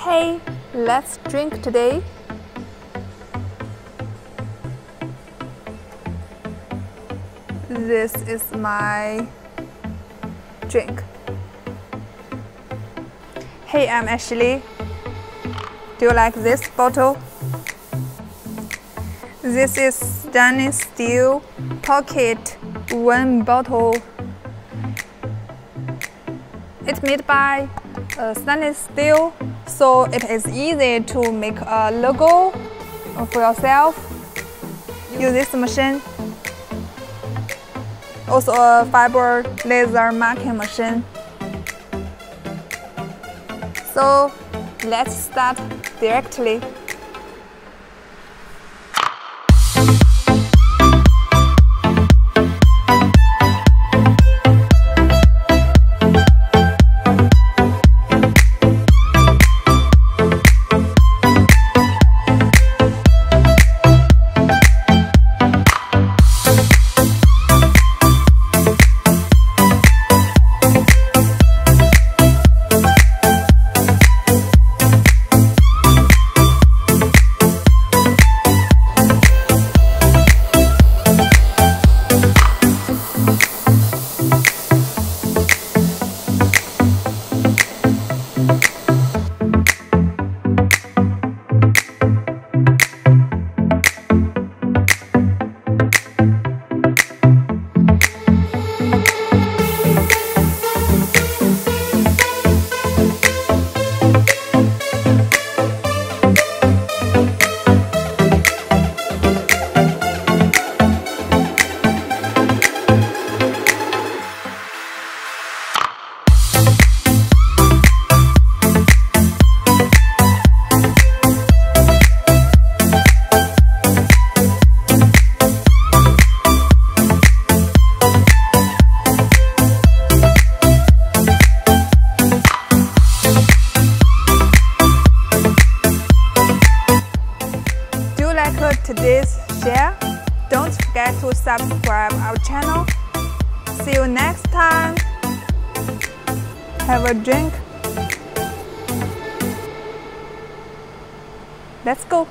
Hey, let's drink today. This is my drink. Hey, I'm Ashley. Do you like this bottle? This is stainless steel pocket wine bottle. It's made by stainless steel, so it is easy to make a logo for yourself. Use this machine. Also a fiber laser marking machine. So let's start directly. Today's share. Don't forget to subscribe our channel. See you next time. Have a drink. Let's go.